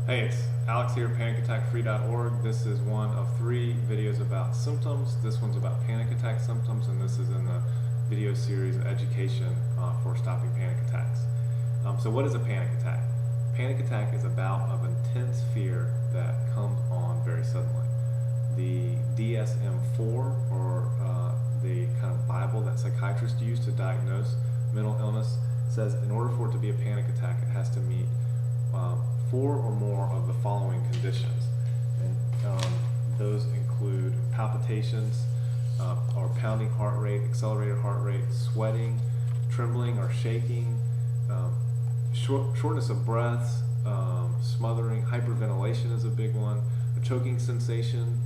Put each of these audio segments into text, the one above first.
Hey, it's Alex here, panicattackfree.org. This is one of 3 videos about symptoms. This one's about panic attack symptoms, and this is in the video series Education for Stopping Panic Attacks. So what is a panic attack? Panic attack is a bout of intense fear that comes on very suddenly. The DSM-4, or the kind of Bible that psychiatrists use to diagnose mental illness, says in order for it to be a panic attack, it has to meet 4 or more of the following conditions. And those include palpitations, or pounding heart rate, accelerated heart rate, sweating, trembling or shaking, shortness of breath, smothering, hyperventilation is a big one, a choking sensation,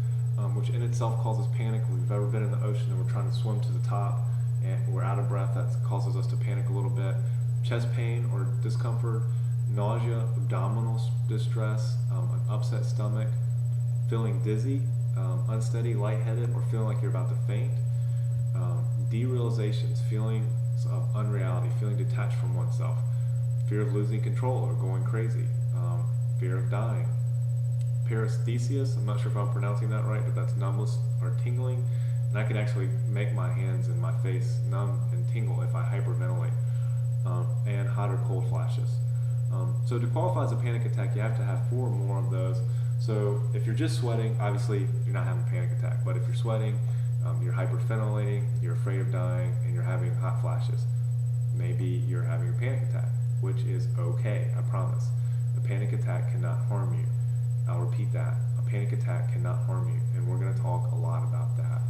which in itself causes panic. If we've ever been in the ocean and we're trying to swim to the top and we're out of breath, that causes us to panic a little bit. Chest pain or discomfort, nausea, abdominal distress, an upset stomach, feeling dizzy, unsteady, lightheaded, or feeling like you're about to faint, derealizations, feelings of unreality, feeling detached from oneself, fear of losing control or going crazy, fear of dying, paresthesias, I'm not sure if I'm pronouncing that right, but that's numbness or tingling, and I can actually make my hands and my face numb and tingle if I hyperventilate, and hot or cold flashes. So to qualify as a panic attack, you have to have 4 or more of those. So if you're just sweating, obviously you're not having a panic attack. But if you're sweating, you're hyperventilating, you're afraid of dying, and you're having hot flashes, maybe you're having a panic attack, which is okay, I promise. A panic attack cannot harm you. I'll repeat that. A panic attack cannot harm you, and we're going to talk a lot about that.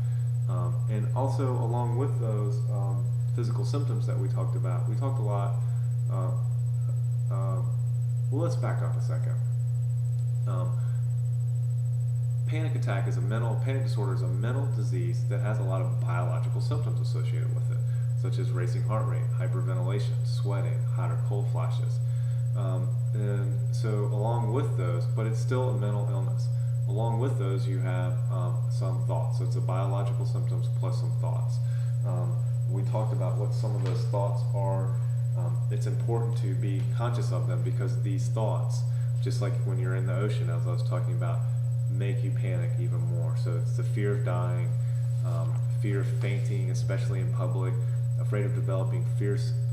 And also, along with those physical symptoms that we talked about, we talked a lot. Well, let's back up a second. Panic disorder is a mental disease that has a lot of biological symptoms associated with it, such as racing heart rate, hyperventilation, sweating, hot or cold flashes. And so along with those, but it's still a mental illness. Along with those, you have some thoughts. So it's a biological symptoms plus some thoughts. We talked about what some of those thoughts are. It's important to be conscious of them because these thoughts, just like when you're in the ocean, as I was talking about, make you panic even more. So it's the fear of dying, fear of fainting, especially in public, afraid of developing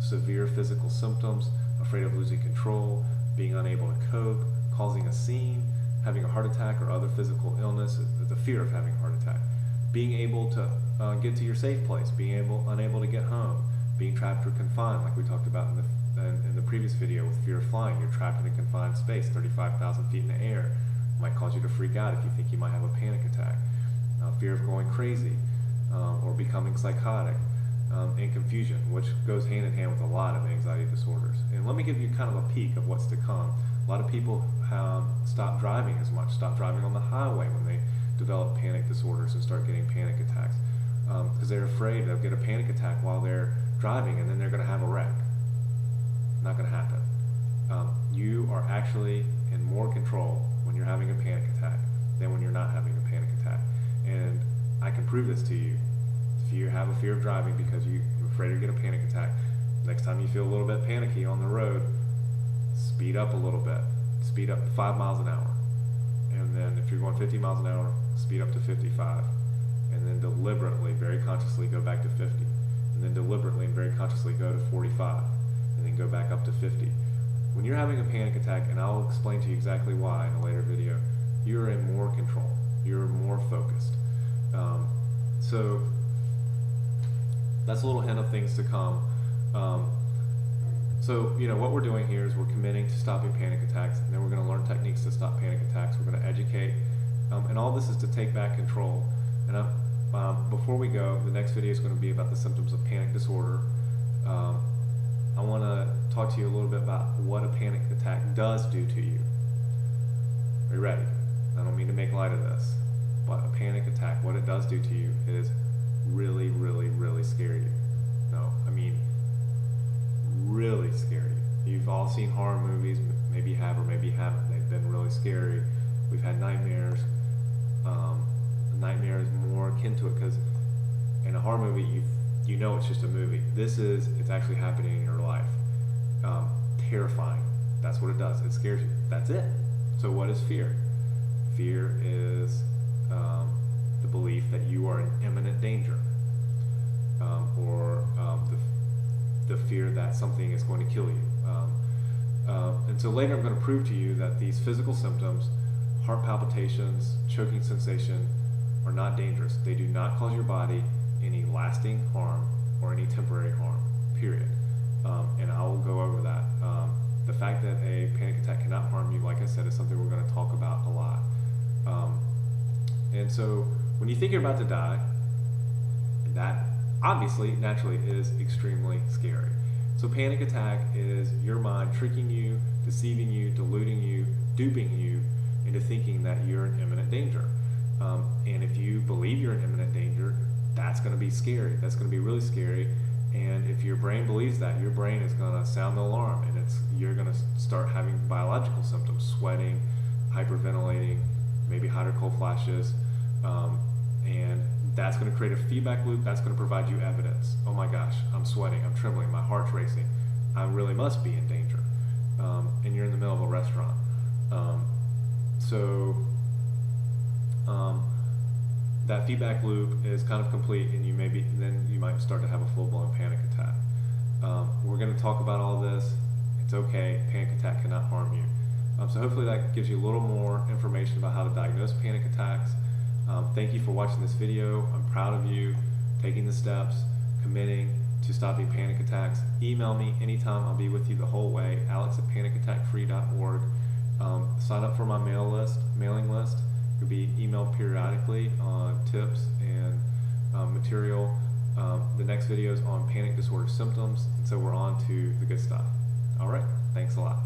severe physical symptoms, afraid of losing control, being unable to cope, causing a scene, having a heart attack or other physical illness, the fear of having a heart attack, being able to get to your safe place, unable to get home, being trapped or confined, like we talked about in the previous video with fear of flying. You're trapped in a confined space, 35,000 feet in the air. It might cause you to freak out if you think you might have a panic attack. Fear of going crazy or becoming psychotic, and confusion, which goes hand in hand with a lot of anxiety disorders. And let me give you kind of a peek of what's to come. A lot of people stop driving as much, stop driving on the highway when they develop panic disorders and start getting panic attacks, because they're afraid they'll get a panic attack while they're driving and then they're going to have a wreck. Not going to happen. You are actually in more control when you're having a panic attack than when you're not having a panic attack. And I can prove this to you. If you have a fear of driving because you're afraid you'll get a panic attack, next time you feel a little bit panicky on the road, speed up a little bit. Speed up to 5 miles an hour. And then if you're going 50 miles an hour, speed up to 55. And then deliberately, very consciously go back to 50. And then deliberately and very consciously go to 45. And then go back up to 50. When you're having a panic attack, and I'll explain to you exactly why in a later video, you're in more control. You're more focused. So that's a little hint of things to come. So what we're doing here is we're committing to stopping panic attacks, and then we're going to learn techniques to stop panic attacks. We're going to educate, and all this is to take back control. And before we go, the next video is going to be about the symptoms of panic disorder. I want to talk to you a little bit about what a panic attack does do to you. Are you ready? I don't mean to make light of this, but a panic attack, what it does do to you is really, really, really scare you. No, I mean really scary. You've all seen horror movies, maybe you have or maybe you haven't. They've been really scary. We've had nightmares. A nightmare is more akin to it because in a horror movie, you know it's just a movie. It's actually happening in your life. Terrifying. That's what it does. It scares you. That's it. So So what is fear? Fear is the belief that you are in imminent danger, or the fear that something is going to kill you. And so later I'm going to prove to you that these physical symptoms, heart palpitations, choking sensation, are not dangerous. They do not cause your body any lasting harm or any temporary harm, period. And I will go over that. The fact that a panic attack cannot harm you, like I said, is something we're going to talk about a lot. And so when you think you're about to die, that obviously, naturally, is extremely scary. So panic attack is your mind tricking you, deceiving you, deluding you, duping you into thinking that you're in imminent danger. And if you believe you're in imminent danger, that's going to be scary. That's going to be really scary. And if your brain believes that, your brain is going to sound the alarm, and you're going to start having biological symptoms: sweating, hyperventilating, maybe hot or cold flashes, and that's going to create a feedback loop. That's going to provide you evidence. Oh my gosh, I'm sweating, I'm trembling, my heart's racing. I really must be in danger. And you're in the middle of a restaurant. That feedback loop is kind of complete, and then you might start to have a full-blown panic attack. We're going to talk about all this. It's okay. Panic attack cannot harm you. So hopefully that gives you a little more information about how to diagnose panic attacks. Thank you for watching this video. I'm proud of you taking the steps, committing to stopping panic attacks. Email me anytime. I'll be with you the whole way. alex@panicattackfree.org. Sign up for my mailing list. You'll be emailed periodically on tips and material. The next video is on panic disorder symptoms, and so we're on to the good stuff. All right, thanks a lot.